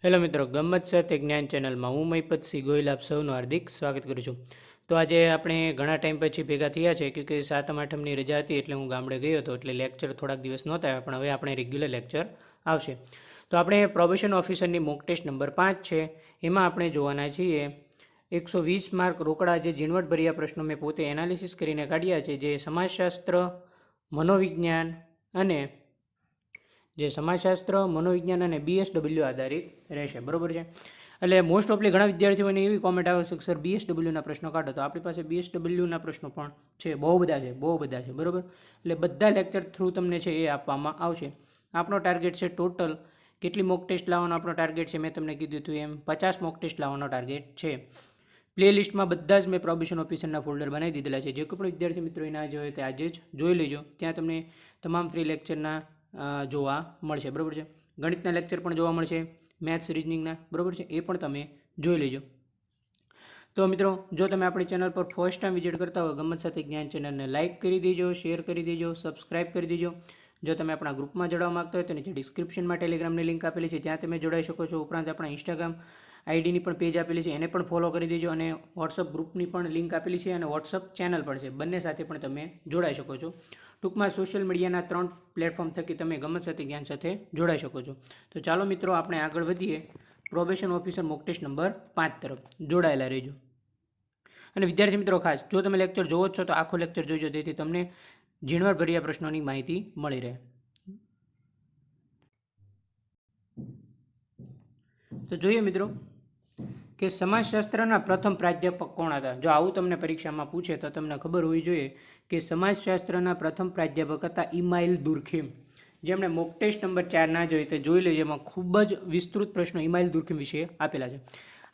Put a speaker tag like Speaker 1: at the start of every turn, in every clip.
Speaker 1: Hello મિત્રો, ગમ્મત સાથે જ્ઞાન ચેનલમાં હું મહિપતસિંહ ગોહિલ આપ સૌનું હાર્દિક સ્વાગત કરું છું. તો આજે આપણે ઘણા ટાઈમ પછી ભેગા થયા છે, ક્યોંકि સાતમ આઠમની રજા હતી એટલે હું ગામડે ગયો હતો, એટલે લેક્ચર થોડાક દિવસ નહોતા આવ્યા, પણ હવે આપણે રેગ્યુલર લેક્ચર આવશે. તો આપણે પ્રોબેશન ઓફિસરની મોક ટેસ્ટ નંબર 5 છે, એમાં આપણે જોવાના છીએ 120 માર્ક રોકડા જે ઝીણવટભર્યા પ્રશ્નો મેં પોતે એનાલિસિસ કરીને કાઢ્યા છે, જે સમાજશાસ્ત્ર, મનોવિજ્ઞાન અને મનોવિજ્ઞાન અને BSW આધારિત રહેશે, બરોબર છે. એટલે મોસ્ટ ઓફલી ઘણા વિદ્યાર્થીઓને એવી કોમેન્ટ આવે છે કે સર BSWના પ્રશ્નો કાઢો, તો આપણી પાસે BSWના પ્રશ્નો પણ છે, બહુ બધા છે, બરોબર. એટલે બધા લેક્ચર થ્રુ તમને છે એ આપવામાં આવશે. આપણો ટાર્ગેટ છે ટોટલ કેટલી મોક ટેસ્ટ લાવવાનો આપણો ટાર્ગેટ છે, મેં તમને કીધું હતું એમ 50 મોક ટેસ્ટ લાવવાનો ટાર્ગેટ છે. પ્લેલિસ્ટમાં બધા જ મેં પ્રોબેશન ઓફિસરના ફોલ્ડર બનાવી દીધેલા છે. જે કોઈ પણ વિદ્યાર્થી મિત્રો ના જોયો તે આજે જ જોઈ લેજો, ત્યાં તમને તમામ ફ્રી લેક્ચરના જોવા મળશે, બરાબર છે. ગણિતના લેક્ચર પણ જોવા મળશે, મેથ્સ રિઝનિંગના, બરાબર છે, એ પણ તમે જોઈ લેજો. તો મિત્રો, જો તમે આપણી ચેનલ પર ફર્સ્ટ ટાઈમ વિઝિટ કરતા હોય, ગમ્મત સાથે જ્ઞાન ચેનલને લાઇક કરી દેજો, શેર કરી દેજો, સબસ્ક્રાઇબ કરી દેજો. જો તમે આપણા ગ્રુપમાં જોડાવા માગતા હોય તો નીચે ડિસ્ક્રિપ્શનમાં ટેલિગ્રામની લિંક આપેલી છે, ત્યાં તમે જોડાઈ શકો છો. ઉપરાંત આપણા ઇન્સ્ટાગ્રામ આઈડીની પણ પેજ આપેલી છે, એને પણ ફોલો કરી દેજો. અને વોટ્સઅપ ગ્રુપની પણ લિંક આપેલી છે અને વોટ્સઅપ ચેનલ પણ છે, બંને સાથે પણ તમે જોડાઈ શકો છો. ટૂંકમાં સોશિયલ મીડિયાના 3 પ્લેટફોર્મ થકી તમે ગમ્મત સાથે જ્ઞાન સાથે જોડાઈ શકો છો. તો ચાલો મિત્રો, આપણે આગળ વધીએ probation officer mock test number 5 તરફ. જોડાયેલા રહેજો. અને વિદ્યાર્થી મિત્રો, ખાસ જો તમે લેક્ચર જોવો છો તો આખો લેક્ચર જોઈજો, જેથી તમને ઝીણવટભર્યા પ્રશ્નોની માહિતી મળી રહે. તો જોઈએ મિત્રો કે સમાજશાસ્ત્રના પ્રથમ પ્રાધ્યાપક કોણ હતા. જો આવું તમને પરીક્ષામાં પૂછે તો તમને ખબર હોવી જોઈએ કે સમાજશાસ્ત્રના પ્રથમ પ્રાધ્યાપક હતા ઇમાઇલ દુર્ખેમ. જેમણે મોક ટેસ્ટ નંબર 4 ના જોઈ તે જોઈ લેજો, એમાં ખૂબ જ વિસ્તૃત પ્રશ્નો ઇમાઇલ દુર્ખેમ વિશે આપેલા છે.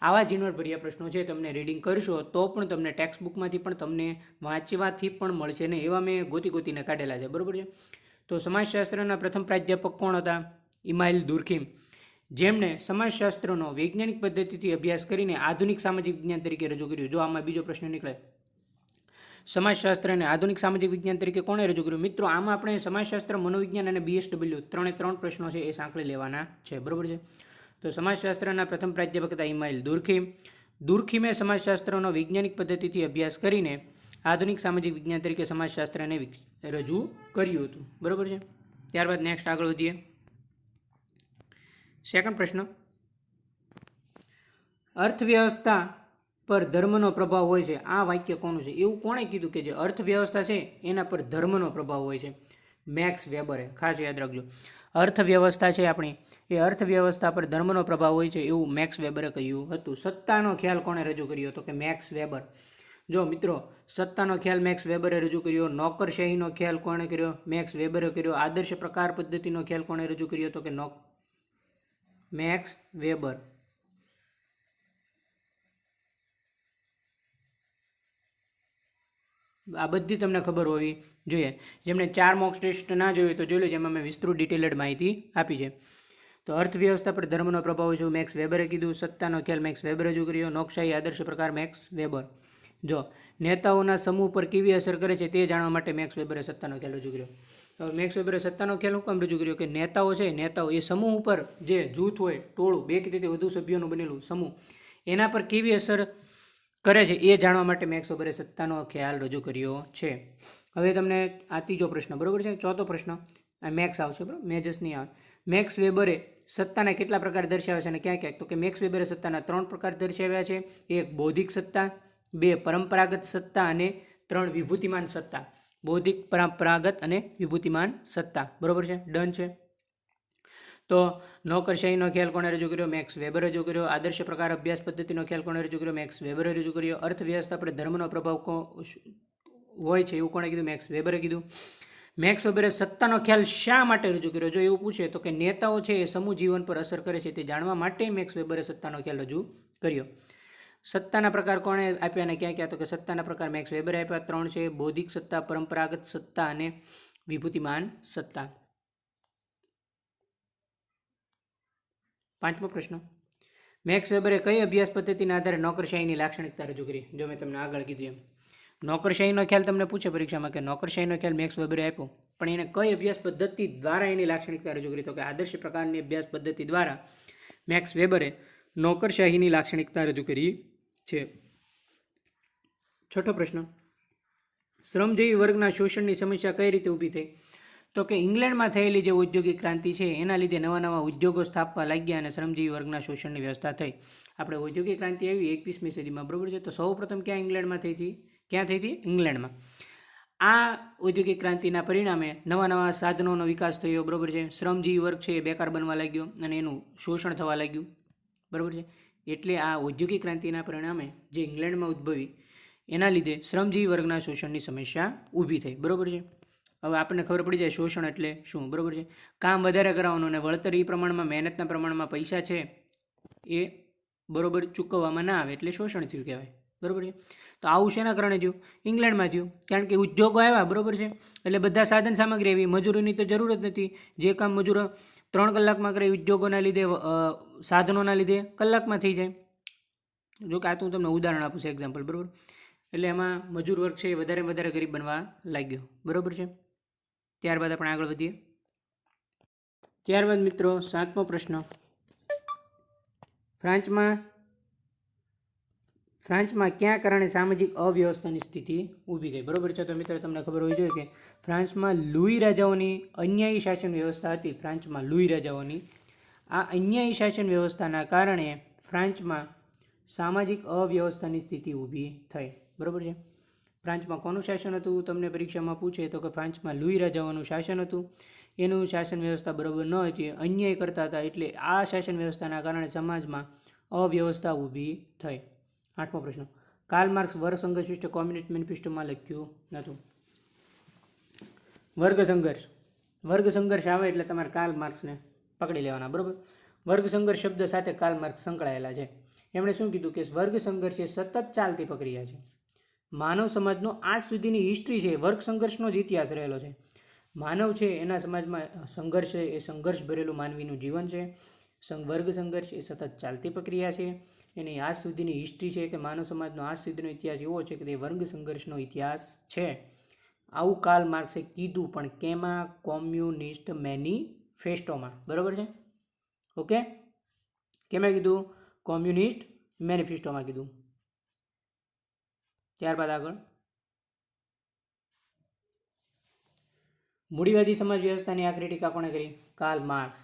Speaker 1: આવા ઝીણવટભર્યા પ્રશ્નો છે, તમને રીડિંગ કરશો તો પણ તમને ટેક્સ્ટ બુકમાંથી પણ તમને વાંચવાથી પણ મળશે ને, એવા મેં ગોતીને કાઢેલા છે, બરાબર છે. તો સમાજશાસ્ત્રના પ્રથમ પ્રાધ્યાપક કોણ હતા? ઇમાઇલ દુર્ખેમ, જેમણે સમાજશાસ્ત્રનો વૈજ્ઞાનિક પદ્ધતિથી અભ્યાસ કરીને આધુનિક સામાજિક વિજ્ઞાન તરીકે રજૂ કર્યું. જો આમાં બીજો પ્રશ્ન નીકળે, સમાજશાસ્ત્રને આધુનિક સામાજિક વિજ્ઞાન તરીકે કોણે રજૂ કર્યું? મિત્રો, આમાં આપણે સમાજશાસ્ત્ર, મનોવિજ્ઞાન અને BSW 3 પ્રશ્નો છે એ સાંકળી લેવાના છે, બરાબર છે. તો સમાજશાસ્ત્રના પ્રથમ પ્રાધ્યાપક હતા ઇમાઇલ દુર્ખેમ. દુર્ખેમે સમાજશાસ્ત્રનો વૈજ્ઞાનિક પદ્ધતિથી અભ્યાસ કરીને આધુનિક સામાજિક વિજ્ઞાન તરીકે સમાજશાસ્ત્રને રજૂ કર્યું હતું, બરાબર છે. ત્યારબાદ નેક્સ્ટ આગળ વધીએ. સેકન્ડ પ્રશ્ન, અર્થવ્યવસ્થા પર ધર્મનો પ્રભાવ હોય છે, આ વાક્ય કોનું છે? એવું કોણે કીધું કે જે અર્થવ્યવસ્થા છે એના પર ધર્મનો પ્રભાવ હોય છે? મેક્સ વેબરે. ખાસ યાદ રાખજો, અર્થવ્યવસ્થા છે આપણી, એ અર્થવ્યવસ્થા પર ધર્મનો પ્રભાવ હોય છે એવું મેક્સ વેબરે કહ્યું હતું. સત્તાનો ખ્યાલ કોણે રજૂ કર્યો? તો કે મેક્સ વેબર. જો મિત્રો, સત્તાનો ખ્યાલ મેક્સ વેબરે રજૂ કર્યો. નોકરશાહીનો ખ્યાલ કોણે કર્યો? મેક્સ વેબરે કર્યો. આદર્શ પ્રકાર પદ્ધતિનો ખ્યાલ કોણે રજૂ કર્યો? તો કે મેક્સ વેબર. આ બધી તમને ખબર હોવી જોઈએ. જેમને 4 મોક ટેસ્ટ ના જોયું તો જોઈ લો, જેમાં મેં વિસ્તૃત ડિટેલેડ માહિતી આપી છે. તો અર્થવ્યવસ્થા પર ધર્મનો પ્રભાવ છે મેક્સ વેબરે કીધું. સત્તાનો ખ્યાલ મેક્સ વેબર રજૂ કર્યો. નોકશાહી આદર્શ પ્રકાર મેક્સ વેબર. જો નેતાઓના સમૂહ પર કેવી અસર કરે છે તે જાણવા માટે મેક્સ વેબરે સત્તાનો ખ્યાલ રજૂ કર્યો. હવે મેક્સ વેબરે સત્તાનો ખ્યાલ હું કામ રજૂ કર્યો? કે નેતાઓ છે, નેતાઓ એ સમૂહ ઉપર, જે જૂથ હોય, ટોળું, 2 કે તેથી વધુ સભ્યોનું બનેલું સમૂહ, એના પર કેવી અસર કરે છે એ જાણવા માટે મેક્સ વેબરે સત્તાનો ખ્યાલ રજૂ કર્યો છે. હવે તમને આ ત્રીજો પ્રશ્ન, બરાબર છે. ચોથો પ્રશ્ન આ મેક્સ આવશે, બરાબર, મેજસ નહીં આવે. મેક્સ વેબરે સત્તાના કેટલા પ્રકાર દર્શાવ્યા છે અને ક્યાં ક્યાં? તો કે મેક્સ વેબરે સત્તાના 3 પ્રકાર દર્શાવ્યા છે. 1 બૌદ્ધિક સત્તા, 2 પરંપરાગત સત્તા અને 3 વિભૂતિમાન સત્તા. બૌદ્ધિક, પરંપરાગત અને વિભૂતિમાન સત્તા, બરાબર છે, ડન છે. તો નોકરશાહીનો ખ્યાલ કોણે રજૂ કર્યો? મેક્સ વેબર રજૂ કર્યો. આદર્શ પ્રકાર અભ્યાસ પદ્ધતિનો ખ્યાલ કોણે રજૂ કર્યો? મેક્સ વેબરે રજૂ કર્યો. અર્થવ્યવસ્થા પર ધર્મનો પ્રભાવ હોય છે એવું કોણે કીધું? મેક્સ વેબરે કીધું. મેક્સ વેબરે સત્તાનો ખ્યાલ શા માટે રજૂ કર્યો? જો એવું પૂછે તો કે નેતાઓ છે એ સમૂહ જીવન પર અસર કરે છે તે જાણવા માટે મેક્સ વેબરે સત્તાનો ખ્યાલ રજૂ કર્યો. સત્તાના પ્રકાર કોણે આપ્યા અને ક્યાં ક્યાં? તો કે સત્તાના પ્રકાર મેક્સ વેબરે આપ્યા. 3 છે: બૌદ્ધિક સત્તા, પરંપરાગત સત્તા અને વિભૂતિમાન સત્તા. 5મો પ્રશ્ન, મેક્સ વેબરે કઈ અભ્યાસ પદ્ધતિના આધારે નોકરશાહીની લાક્ષણિકતા રજૂ કરી? જો મેં તમને આગળ કીધું એમ, નોકરશાહીનો ખ્યાલ તમને પૂછે પરીક્ષામાં કે નોકરશાહીનો ખ્યાલ મેક્સ વેબરે આપ્યો, પણ એને કઈ અભ્યાસ પદ્ધતિ દ્વારા એની લાક્ષણિકતા રજૂ કરી? તો કે આદર્શ પ્રકારની અભ્યાસ પદ્ધતિ દ્વારા મેક્સ વેબરે નોકરશાહીની લાક્ષણિકતા રજૂ કરી છે. છઠ્ઠો પ્રશ્ન, શ્રમજીવી વર્ગના શોષણની સમસ્યા કઈ રીતે ઊભી થઈ? તો કે ઇંગ્લેન્ડમાં થયેલી જે ઔદ્યોગિક ક્રાંતિ છે એના લીધે નવા નવા ઉદ્યોગો સ્થાપવા લાગ્યા અને શ્રમજીવી વર્ગના શોષણની વ્યવસ્થા થઈ. આપણે ઔદ્યોગિક ક્રાંતિ આવી 21મી સદીમાં, બરાબર છે. તો સૌપ્રથમ ક્યાં ઇંગ્લેન્ડમાં થઈ હતી? ક્યાં થઈ હતી? ઇંગ્લેન્ડમાં. આ ઔદ્યોગિક ક્રાંતિના પરિણામે નવા નવા સાધનોનો વિકાસ થયો, બરાબર છે. શ્રમજીવી વર્ગ છે એ બેકાર બનવા લાગ્યો અને એનું શોષણ થવા લાગ્યું, બરાબર છે. એટલે આ ઔદ્યોગિક ક્રાંતિના પરિણામે જે ઇંગ્લેન્ડમાં ઉદ્ભવી એના લીધે શ્રમજીવી વર્ગના શોષણની સમસ્યા ઊભી થઈ, બરાબર છે. હવે આપણને ખબર પડી જાય શોષણ એટલે શું, બરાબર છે. કામ વધારે કરાવવાનું અને વળતર એ પ્રમાણમાં, મહેનતના પ્રમાણમાં પૈસા છે એ બરાબર ચૂકવવામાં ના આવે એટલે શોષણ થયું કહેવાય, બરાબર છે. તો આવું શેના કારણે થયું? ઇંગ્લેન્ડમાં થયું. કારણ કે ઉદ્યોગો આવ્યા, બરાબર છે. એટલે બધા સાધન સામગ્રી આવી, મજૂરીની તો જરૂર જ નથી. જે કામ મજૂરો 3 કલાકમાં કરે ઉદ્યોગોના લીધે, સાધનોના લીધે કલાકમાં થઈ જાય. જો કે આ તો હું તમને ઉદાહરણ આપું છું, એક્ઝામ્પલ, બરાબર. એટલે એમાં મજૂર વર્ગ છે એ વધારે ગરીબ બનવા લાગ્યો, બરાબર છે. ત્યારબાદ આપણે આગળ વધીએ. ત્યારબાદ મિત્રો 7મો પ્રશ્ન, ફ્રાન્સમાં કયા કારણે સામાજિક અવ્યવસ્થાની સ્થિતિ ઊભી થઈ? બરાબર છે. તો મિત્રો તમને ખબર હોવી જોઈએ કે ફ્રાન્સમાં લુઈ રાજાઓની અન્યાયી શાસન વ્યવસ્થા હતી. ફ્રાન્સમાં લુઈ રાજાઓની આ અન્યાયી શાસન વ્યવસ્થાના કારણે ફ્રાન્સમાં સામાજિક અવ્યવસ્થાની સ્થિતિ ઊભી થઈ, બરાબર છે. ફ્રાન્સમાં કોનું શાસન હતું? તમને પરીક્ષામાં પૂછે તો કે ફ્રાન્સમાં લુઈ રાજાઓનું શાસન હતું. એનું શાસન વ્યવસ્થા બરાબર ન હતી, અન્યાય કરતા હતા. એટલે આ શાસન વ્યવસ્થાના કારણે સમાજમાં અવ્યવસ્થા ઊભી થઈ. 8મો પ્રશ્ન, કાર્લ માર્ક્સ વર્ગ સંઘર્ષ વિશે કોમ્યુનિસ્ટ મેનિફેસ્ટોમાં લખ્યું નહોતું. વર્ગ સંઘર્ષ આવે એટલે તમારે કાર્લ માર્ક્સને પકડી લેવાના, બરાબર. વર્ગ સંઘર્ષ શબ્દ સાથે કાર્લ માર્ક્સ સંકળાયેલા છે. એમણે શું કીધું કે વર્ગ સંઘર્ષ એ સતત ચાલતી પ્રક્રિયા છે. માનવ સમાજનો આજ સુધીની હિસ્ટ્રી છે, વર્ગ સંઘર્ષનો જ ઇતિહાસ રહેલો છે. માનવ છે એના સમાજમાં સંઘર્ષ છે, એ સંઘર્ષ ભરેલું માનવીનું જીવન છે. વર્ગ સંઘર્ષ એ સતત ચાલતી પ્રક્રિયા છે. એની આજ સુધીની હિસ્ટ્રી છે કે માનવ સમાજનો આજ સુધીનો ઇતિહાસ એવો છે કે તે વર્ગ સંઘર્ષનો ઇતિહાસ છે. આવું કાર્લ માર્ક્સે કીધું, પણ કેમાં? કોમ્યુનિસ્ટ મેનિફેસ્ટોમાં, બરાબર છે. ઓકે, કેમાં કીધું? કોમ્યુનિસ્ટ મેનિફેસ્ટોમાં કીધું. ત્યારબાદ આગળ, મૂડીવાદી સમાજ વ્યવસ્થાની આકરી ટીકા કોણે કરી? Karl Marx.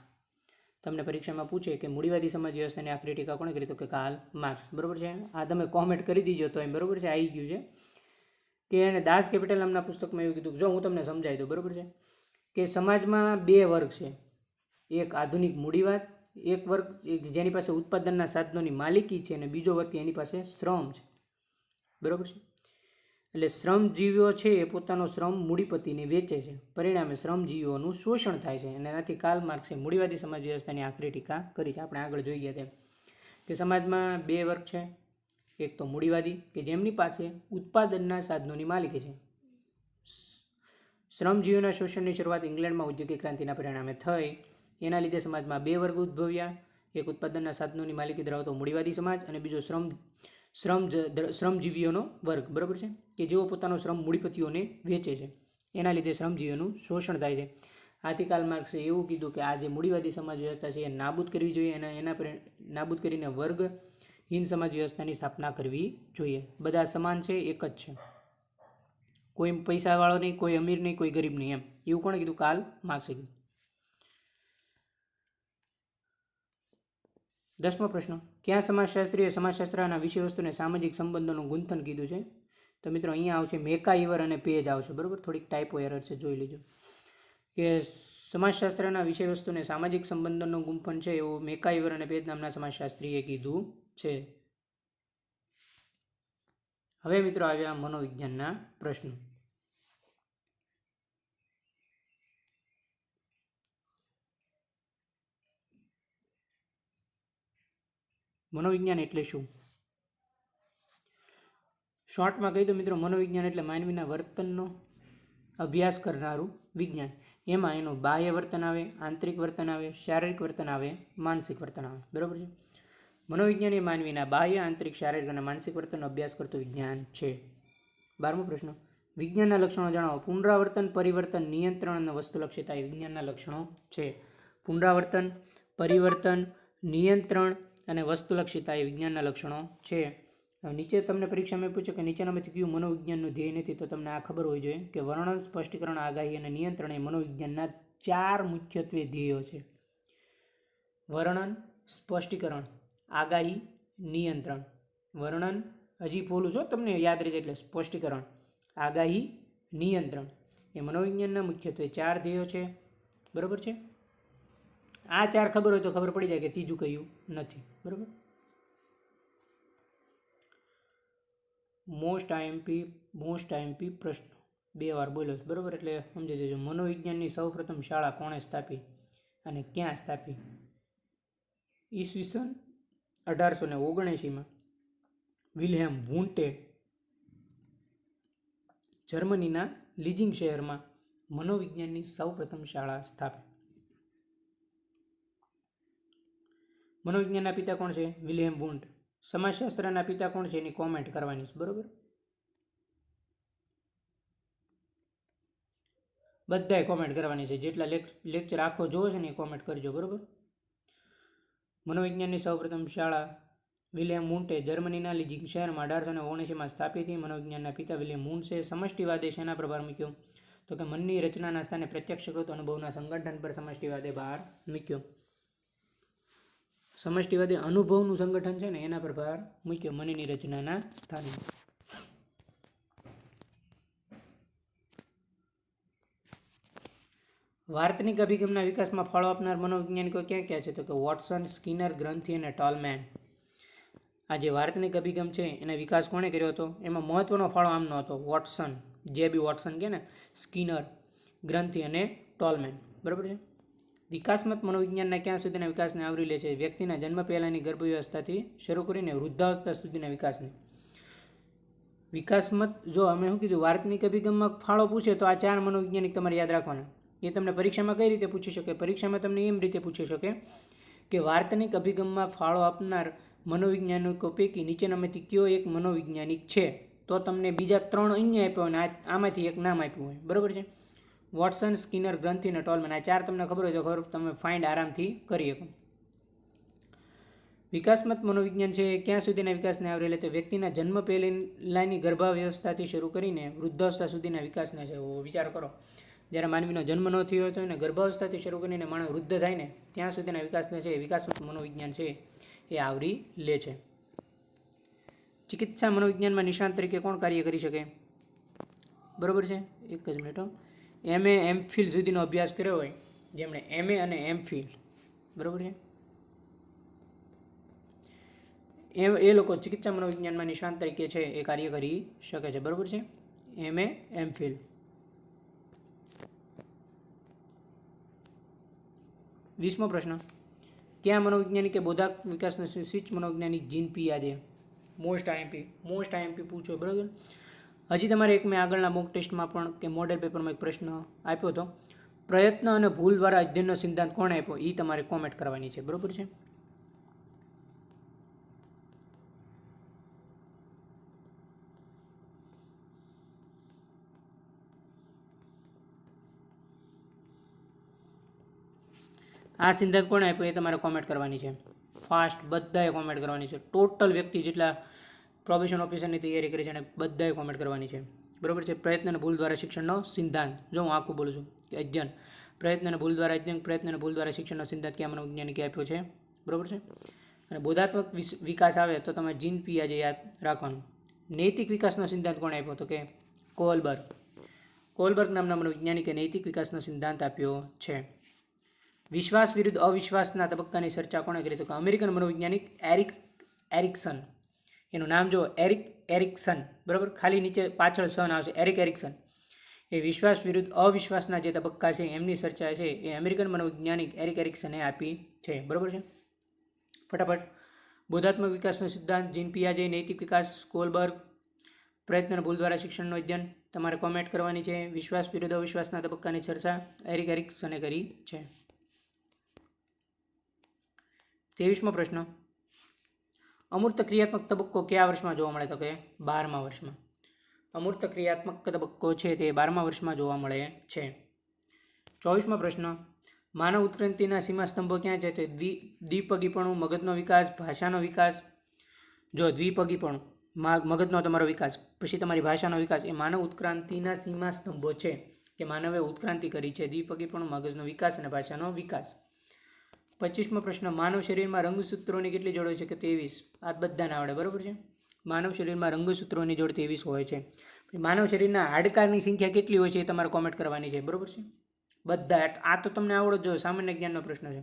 Speaker 1: તમને પરીક્ષામાં પૂછે કે મૂડીવાદી સમાજ વ્યવસ્થાની આકરી ટીકા કોણે કરી? તો કે કાર્લ માર્ક્સ, બરાબર છે. આ તમે કોમેન્ટ કરી દીજો તો એમ, બરાબર છે, આવી ગયું છે. કે એને દાસ કેપિટલ નામના પુસ્તકમાં એવું કીધું, જો હું તમને સમજાવી દઉં, બરાબર છે, કે સમાજમાં 2 વર્ગ છે. એક આધુનિક મૂડીવાદ, એક વર્ગ જેની પાસે ઉત્પાદનના સાધનોની માલિકી છે, અને બીજો વર્ગ એની પાસે શ્રમ છે, બરાબર છે. એટલે શ્રમજીવીઓ છે એ પોતાનો શ્રમ મૂડીપતિને વેચે છે, પરિણામે શ્રમજીવીઓનું શોષણ થાય છે. અને એનાથી કાર્લ માર્ક્સે મૂડીવાદી સમાજ વ્યવસ્થાની આકરી ટીકા કરી છે. આપણે આગળ જોઈ ગયા તેમ કે સમાજમાં 2 વર્ગ છે. એક તો મૂડીવાદી કે જેમની પાસે ઉત્પાદનના સાધનોની માલિકી છે. શ્રમજીવીઓના શોષણની શરૂઆત ઇંગ્લેન્ડમાં ઔદ્યોગિક ક્રાંતિના પરિણામે થઈ. એના લીધે સમાજમાં 2 વર્ગ ઉદ્ભવ્યા. એક ઉત્પાદનના સાધનોની માલિકી ધરાવતો મૂડીવાદી સમાજ અને બીજો શ્રમજીવીઓનો વર્ગ, બરાબર છે, કે જેઓ પોતાનો શ્રમ મૂડીપતિઓને વેચે છે. એના લીધે શ્રમજીવીઓનું શોષણ થાય છે. આથી કાર્લ માર્ક્સે એવું કીધું કે આ જે મૂડીવાદી સમાજ વ્યવસ્થા છે એ નાબૂદ કરવી જોઈએ અને નાબૂદ કરીને વર્ગહીન સમાજ વ્યવસ્થાની સ્થાપના કરવી જોઈએ. બધા સમાન છે, એક જ છે. કોઈ પૈસાવાળો નહીં, કોઈ અમીર નહીં, કોઈ ગરીબ નહીં, એમ. એવું કોણે કીધું? કાર્લ માર્ક્સે કીધું. 10મો પ્રશ્ન, કયા સમાજશાસ્ત્રીએ સમાજશાસ્ત્રના વિષય વસ્તુને સામાજિક સંબંધોનું ગુંથન કીધું છે? તો મિત્રો અહીંયા આવશે મેકાઇવર અને પેજ આવશે, બરાબર. થોડીક ટાઈપો એરર છે, જોઈ લેજો. કે સમાજશાસ્ત્રના વિષય વસ્તુને સામાજિક સંબંધોનું ગુંફન છે એવું મેકાઇવર અને પેજ નામના સમાજશાસ્ત્રીએ કીધું છે. હવે મિત્રો આવ્યા મનોવિજ્ઞાનના પ્રશ્નો. મનોવિજ્ઞાન એટલે શું? શોર્ટમાં કહી દો મિત્રો, મનોવિજ્ઞાન એટલે માનવીના વર્તનનો અભ્યાસ કરનારું વિજ્ઞાન. એમાં એનું બાહ્ય વર્તન આવે, આંતરિક વર્તન આવે, શારીરિક વર્તન આવે, માનસિક વર્તન આવે, બરાબર છે. મનોવિજ્ઞાન એ માનવીના બાહ્ય, આંતરિક, શારીરિક અને માનસિક વર્તનનો અભ્યાસ કરતું વિજ્ઞાન છે. 12મો પ્રશ્ન, વિજ્ઞાનના લક્ષણો જણાવો. પુનરાવર્તન, પરિવર્તન, નિયંત્રણ અને વસ્તુલક્ષિતા એ વિજ્ઞાનના લક્ષણો છે. પુનરાવર્તન, પરિવર્તન, નિયંત્રણ અને વસ્તુલક્ષિતા એ વિજ્ઞાનના લક્ષણો છે. નીચે તમને પરીક્ષામાં પૂછ્યું કે નીચેનામાંથી કયું મનોવિજ્ઞાનનું ધ્યેય નથી, તો તમને આ ખબર હોવી જોઈએ કે વર્ણન, સ્પષ્ટીકરણ, આગાહી અને નિયંત્રણ એ મનોવિજ્ઞાનના 4 મુખ્યત્વે ધ્યેયો છે. વર્ણન, સ્પષ્ટીકરણ, આગાહી, નિયંત્રણ. વર્ણન હજી બોલું છો તમને યાદ રહે છે એટલે સ્પષ્ટીકરણ, આગાહી, નિયંત્રણ એ મનોવિજ્ઞાનના મુખ્યત્વે 4 ધ્યેયો છે. બરાબર છે. આ 4 ખબર હોય તો ખબર પડી જાય કે ત્રીજું કયું નથી. બરાબર. મોસ્ટ આઈએમપી પ્રશ્ન 2 વાર બોલ્યો છે. બરાબર, એટલે સમજી જજો. મનોવિજ્ઞાનની સૌપ્રથમ શાળા કોણે સ્થાપી અને ક્યાં સ્થાપી? ઈસવીસન 1879 વિલ્હેમ વુન્ટે જર્મનીના લીજિંગ શહેરમાં મનોવિજ્ઞાનની સૌપ્રથમ શાળા સ્થાપી. મનોવિજ્ઞાનના પિતા કોણ છે? વિલ્હેમ વુન્ટ. સમાજશાસ્ત્રના પિતા કોણ છે? એની કોમેન્ટ કરવાની છે. બરોબર, બધાએ કોમેન્ટ કરવાની છે. જેટલા લેક્ચર આખો જોવો છે ને એ કોમેન્ટ કરજો. બરોબર. મનોવિજ્ઞાનની સૌપ્રથમ શાળા વિલિયમ મૂન્ટે જર્મનીના લીજિંગ શહેરમાં 1879 સ્થાપિત હતી. મનોવિજ્ઞાનના પિતા વિલિયમ મૂન્ટે સમષ્ટિવાદે શેના પર ભાર મૂક્યો? તો કે મનની રચનાના સ્થાને પ્રત્યક્ષકૃત અનુભવના સંગઠન પર સમષ્ટિવાદે ભાર મૂક્યો. સમષ્ટિવાદી અનુભવનું સંગઠન છે ને એના પર ભાર મૂક્યો મનની રચનાના સ્થાને. વાર્તનિક અભિગમના વિકાસમાં ફાળો આપનાર મનોવૈજ્ઞાનિકો ક્યાં ક્યાં છે? તો કે વોટસન, સ્કિનર, ગ્રંથિ અને ટોલમેન. આ જે વાર્તનિક અભિગમ છે એના વિકાસ કોણે કર્યો હતો? એમાં મહત્વનો ફાળો આમનો હતો. વોટસન, જે.બી. વોટસન કે ને, સ્કિનર, ગ્રંથિ અને ટોલમેન. બરાબર છે. વિકાસમત મનોવિજ્ઞાનના ક્યાં સુધીના વિકાસને આવરી લે છે? વ્યક્તિના જન્મ પહેલાંની ગર્ભવ્યવસ્થાથી શરૂ કરીને વૃદ્ધાવસ્થા સુધીના વિકાસને. વિકાસમત જો અમે શું કીધું, વાર્તનિક અભિગમમાં ફાળો પૂછે તો આ 4 મનોવૈજ્ઞાનિક તમારે યાદ રાખવાના. એ તમને પરીક્ષામાં કઈ રીતે પૂછી શકે? પરીક્ષામાં તમને એમ રીતે પૂછી શકે કે વાર્તનિક અભિગમમાં ફાળો આપનાર મનોવૈજ્ઞાનિકો પૈકી નીચેનામાંથી કયો એક મનોવૈજ્ઞાનિક છે? તો તમને બીજા 3 અહીંયા આપ્યા હોય અને આમાંથી એક નામ આપ્યું હોય. બરાબર છે. વોટસન, સ્કિનર, ગ્રંથિ અને ટોલમેન. આ 4 તમને ખબર હોય તો ખબર તમે ફાઇન્ડ આરામથી કરી શકો. વિકાસમત મનોવિજ્ઞાન છે ક્યાં સુધીના વિકાસને આવરી લે? તો વ્યક્તિના જન્મ પહેલાંની ગર્ભાવસ્થાથી શરૂ કરીને વૃદ્ધાવસ્થા સુધીના વિકાસને છે. વિચાર કરો, જ્યારે માનવીનો જન્મ ન થયો હતો અને ગર્ભાવસ્થાથી શરૂ કરીને માણસ વૃદ્ધ થાય ને ત્યાં સુધીના વિકાસને છે વિકાસમત મનોવિજ્ઞાન છે એ આવરી લે છે. ચિકિત્સા મનોવિજ્ઞાનમાં નિષ્ણાત તરીકે કોણ કાર્ય કરી શકે? બરાબર છે. એક જ મિનિટ. MA MPhil સુધીનો અભ્યાસ કર્યો હોય, જેમણે MA અને MPhil, બરાબર છે, એ લોકો ચિકિત્સા મનોવિજ્ઞાનમાં નિષ્ણાત તરીકે છે એ કાર્ય કરી શકે છે. બરાબર છે. MA MPhil. 20મો પ્રશ્ન. ક્યાં મનોવૈજ્ઞાનિકે બોધાત્મક વિકાસનો સ્વિચ મનોવૈજ્ઞાનિક જીન પિયાજે? મોસ્ટ આઈએમપી પૂછો. બરાબર. હજી તમારે એક મેં આગળના મોક ટેસ્ટમાં પણ કે મોડેલ પેપરમાં એક પ્રશ્ન આપ્યો હતો. પ્રયત્ન અને ભૂલ દ્વારા અધ્યયનનો સિદ્ધાંત કોણે આપ્યો? એ તમારે કોમેન્ટ કરવાની છે. બરાબર છે. આ સિદ્ધાંત કોણે આપ્યો એ તમારે કોમેન્ટ કરવાની છે. ફાસ્ટ બધાએ કોમેન્ટ કરવાની છે. ટોટલ વ્યક્તિ જેટલા પ્રોબેશન ઓફિસરની તૈયારી કરી છે અને બધાએ કોમેન્ટ કરવાની છે. બરાબર છે. પ્રયત્ન અને ભૂલ દ્વારા શિક્ષણનો સિદ્ધાંત. જો હું આખું બોલું છું કે અધ્યયન, પ્રયત્ન અને ભૂલ દ્વારા અધ્યયન, પ્રયત્ન અને ભૂલ દ્વારા શિક્ષણનો સિદ્ધાંત ક્યાં મનોવૈજ્ઞાનિકે આપ્યો છે? બરાબર છે. અને બોધાત્મક વિકાસ આવે તો તમે જીન પિયાજે યાદ રાખવાનું. નૈતિક વિકાસનો સિદ્ધાંત કોણે આપ્યો? તો કે કોલબર્ગ નામના મનોવૈજ્ઞાનિકે નૈતિક વિકાસનો સિદ્ધાંત આપ્યો છે. વિશ્વાસ વિરુદ્ધ અવિશ્વાસના તબક્કાની ચર્ચા કોણે કરી? તો કે અમેરિકન મનોવૈજ્ઞાનિક એરિકસન. એનું નામ જો એરિકસન. બરાબર, ખાલી નીચે પાછળ સન આવશે. એરિકસન. એ વિશ્વાસ વિરુદ્ધ અવિશ્વાસના જે તબક્કા છે એમની ચર્ચા છે એ અમેરિકન મનોવૈજ્ઞાનિક એરિકસને આપી છે. બરાબર છે. ફટાફટ. બોધાત્મક વિકાસનો સિદ્ધાંત જીન પિયાજે, નૈતિક વિકાસ કોલબર્ગ, પ્રયત્ન અને ભૂલ દ્વારા શિક્ષણનું અધ્યયન. તમારે કોમેન્ટ કરવાની છે. વિશ્વાસ વિરુદ્ધ અવિશ્વાસના તબક્કાની ચર્ચા એરિકસને કરી છે. 23મો પ્રશ્ન. અમૂર્ત ક્રિયાત્મક તબક્કો કયા વર્ષમાં જોવા મળે? તો કે 12મા વર્ષમાં. અમૂર્ત ક્રિયાત્મક તબક્કો છે તે 12મા વર્ષમાં જોવા મળે છે. 24મો પ્રશ્ન. માનવ ઉત્ક્રાંતિના સીમાસ્તંભો ક્યાં છે? તો દ્વિપગીપણું, મગજનો વિકાસ, ભાષાનો વિકાસ. જો દ્વિપગીપણું, મગજનો તમારો વિકાસ, પછી તમારી ભાષાનો વિકાસ, એ માનવ ઉત્ક્રાંતિના સીમાસ્તંભો છે કે માનવે ઉત્ક્રાંતિ કરી છે. દ્વિપગીપણું, મગજનો વિકાસ અને ભાષાનો વિકાસ. 25મો પ્રશ્ન, માનવ શરીરમાં રંગસૂત્રોની કેટલી જોડ હોય છે? કે 23. આ બધાને આવડે, બરાબર છે. માનવ શરીરમાં રંગસૂત્રોની જોડ 23 હોય છે. માનવ શરીરના હાડકાની સંખ્યા કેટલી હોય છે એ તમારે કોમેન્ટ કરવાની છે, બરાબર છે. બધા આ તો તમને આવડો જ, સામાન્ય જ્ઞાનનો પ્રશ્ન છે.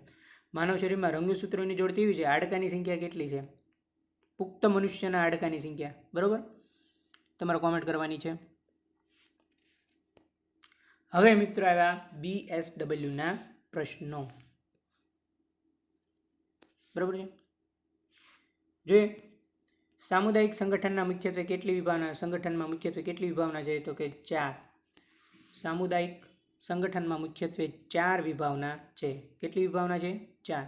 Speaker 1: માનવ શરીરમાં રંગસૂત્રોની જોડ 23 છે. હાડકાની સંખ્યા કેટલી છે? પુખ્ત મનુષ્યના હાડકાની સંખ્યા, બરાબર, તમારે કોમેન્ટ કરવાની છે. હવે મિત્રો આવ્યા BSWના પ્રશ્નો, બરાબર છે. જોઈએ સામુદાયિક સંગઠનમાં મુખ્યત્વે કેટલી વિભાવના છે? તો કે 4. સામુદાયિક સંગઠનમાં મુખ્યત્વે 4 વિભાવના છે. કેટલી વિભાવના છે? 4.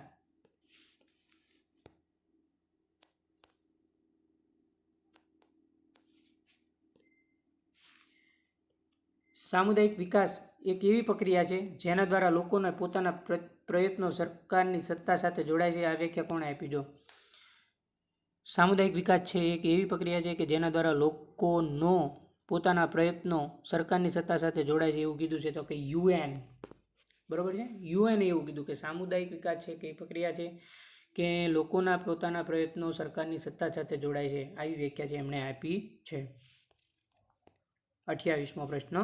Speaker 1: સામુદાયિક વિકાસ એક એવી પ્રક્રિયા છે જેના દ્વારા લોકોને પોતાના પ્રયત્નો સરકારની સત્તા સાથે જોડાય છે. આ વ્યાખ્યા કોણે આપી? જો સામુદાયિક વિકાસ છે એક એવી પ્રક્રિયા છે કે જેના દ્વારા લોકોનો પોતાના પ્રયત્નો સરકારની સત્તા સાથે જોડાય છે, એવું કીધું છે. તો કે UN, બરાબર છે. UN એવું કીધું કે સામુદાયિક વિકાસ છે કે એ પ્રક્રિયા છે કે લોકોના પોતાના પ્રયત્નો સરકારની સત્તા સાથે જોડાય છે. આવી વ્યાખ્યા છે એમણે આપી છે. 28મો પ્રશ્ન,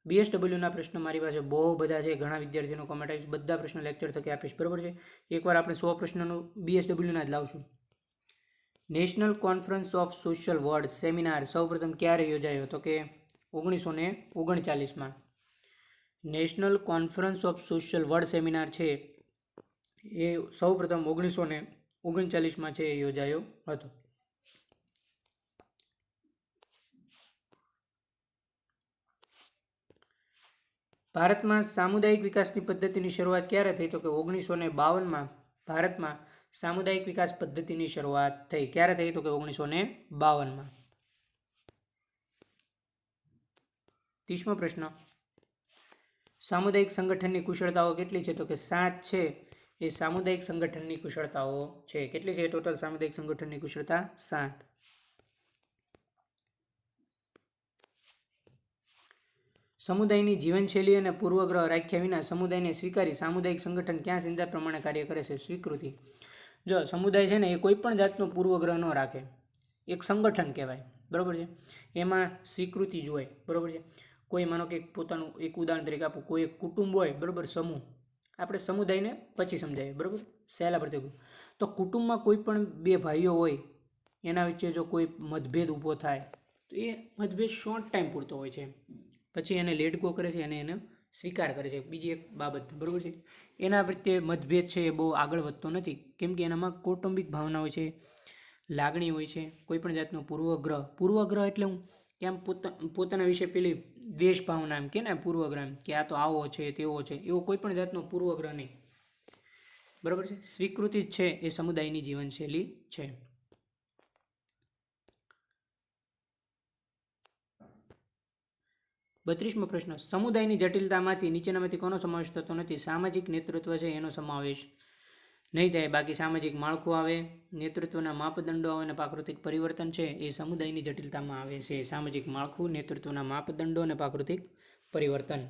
Speaker 1: BSWના પ્રશ્નો મારી પાસે બહુ બધા છે, ઘણા વિદ્યાર્થીઓનો કોમેન્ટ આવીશ, બધા પ્રશ્નો લેક્ચર થકી આપીશ, બરાબર છે. એકવાર આપણે 100 પ્રશ્નોનું BSWના જ લાવશું. National conference of social work seminar સૌપ્રથમ ક્યારે યોજાયો? તો કે 1939માં. National conference of social work seminar છે એ સૌપ્રથમ 1939માં છે એ યોજાયો હતો. ભારતમાં સામુદાયિક વિકાસની પદ્ધતિની શરૂઆત ક્યારે થઈ? તો કે 1952માં ભારતમાં સામુદાયિક વિકાસ પદ્ધતિની શરૂઆત થઈ. ક્યારે થઈ? તો કે 1952માં. 30મો પ્રશ્ન, સામુદાયિક સંગઠનની કુશળતાઓ કેટલી છે? તો કે 7 છે એ સામુદાયિક સંગઠનની કુશળતાઓ છે. કેટલી છે ટોટલ સામુદાયિક સંગઠનની કુશળતા? 7. સમુદાયની જીવનશૈલી અને પૂર્વગ્રહ રાખ્યા વિના સમુદાયને સ્વીકારી સામુદાયિક સંગઠન ક્યાં સિદ્ધાંત પ્રમાણે કાર્ય કરે છે? સ્વીકૃતિ. જો સમુદાય છે ને એ કોઈ પણ જાતનો પૂર્વગ્રહ ન રાખે, એક સંગઠન કહેવાય, બરાબર છે. એમાં સ્વીકૃતિ જ હોય, બરાબર છે. કોઈ માનો કે પોતાનું એક ઉદાહરણ તરીકે આપું, કોઈ એક કુટુંબ હોય, બરાબર, સમૂહ, આપણે સમુદાયને પછી સમજાવીએ, બરાબર, સહેલા પડતી. તો કુટુંબમાં કોઈ પણ 2 ભાઈઓ હોય, એના વચ્ચે જો કોઈ મતભેદ ઊભો થાય તો એ મતભેદ શોર્ટ ટાઈમ પૂરતો હોય છે, પછી એને લેટ ગો કરે છે અને એને સ્વીકાર કરે છે. બીજી એક બાબત, બરાબર છે, એના પ્રત્યે મતભેદ છે એ બહુ આગળ વધતો નથી, કેમ કે એનામાં કૌટુંબિક ભાવના હોય છે, લાગણી હોય છે, કોઈ પણ જાતનો પૂર્વગ્રહ એટલે હું કે આમ પોતાના વિશે પેલી દ્વેષ ભાવના એમ કે ને પૂર્વગ્રહ એમ કે આ તો આવો છે તેવો છે, એવો કોઈ પણ જાતનો પૂર્વગ્રહ નહીં, બરાબર છે. સ્વીકૃતિ જ છે એ સમુદાયની જીવનશૈલી છે. બત્રીસમો પ્રશ્ન, સમુદાયની જટિલતામાંથી નીચેનામાંથી કોનો સમાવેશ થતો નથી? સામાજિક નેતૃત્વ છે એનો સમાવેશ નહીં થાય. બાકી સામાજિક માળખું આવે, નેતૃત્વના માપદંડો આવે અને પ્રાકૃતિક પરિવર્તન છે એ સમુદાયની જટિલતામાં આવે છે. સામાજિક માળખું, નેતૃત્વના માપદંડો અને પ્રાકૃતિક પરિવર્તન.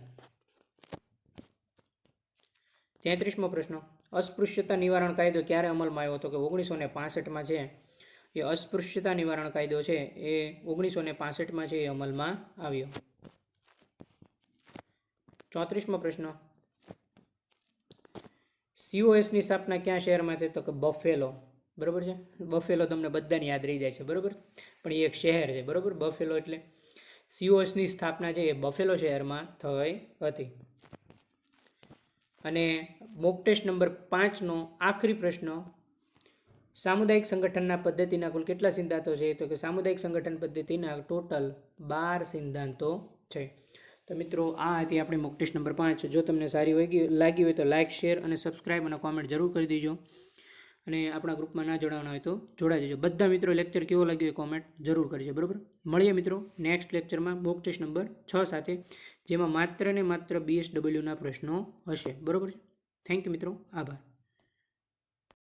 Speaker 1: 33મો પ્રશ્ન, અસ્પૃશ્યતા નિવારણ કાયદો ક્યારે અમલમાં આવ્યો? તો કે 1965માં છે એ અસ્પૃશ્યતા નિવારણ કાયદો છે એ 1965માં છે એ અમલમાં આવ્યો. 34મો પ્રશ્ન, COSની સ્થાપના ક્યાં શહેરમાં થઈ? તો કે બફેલો, બરાબર છે. બફેલો તમને બધાને યાદ રહી જાય છે, બરાબર, પણ એ એક શહેર છે, બરાબર, બફેલો. એટલે COSની સ્થાપના છે એ બફેલો શહેરમાં થઈ હતી. અને મોક ટેસ્ટ નંબર 5નો આખરી પ્રશ્ન, સામુદાયિક સંગઠનના પદ્ધતિના કુલ કેટલા સિદ્ધાંતો છે? તો કે સામુદાયિક સંગઠન પદ્ધતિના ટોટલ 12 સિદ્ધાંતો છે. તો મિત્રો આ હતી આપણી મોક ટેસ્ટ નંબર 5. જો તમને સારી લાગી હોય તો લાઇક, શેર અને સબસ્ક્રાઈબ અને કોમેન્ટ જરૂર કરી દેજો. અને આપણા ગ્રુપમાં ના જોડાવાના હોય તો જોડાઈ જજો. બધા મિત્રો લેક્ચર કેવો લાગ્યો એ કોમેન્ટ જરૂર કરજો. બરાબર, મળીએ મિત્રો નેક્સ્ટ લેક્ચરમાં મોક ટેસ્ટ નંબર 6 સાથે, જેમાં માત્ર ને માત્ર BSW ના પ્રશ્નો હશે. બરાબર છે. થેન્ક યુ મિત્રો, આભાર.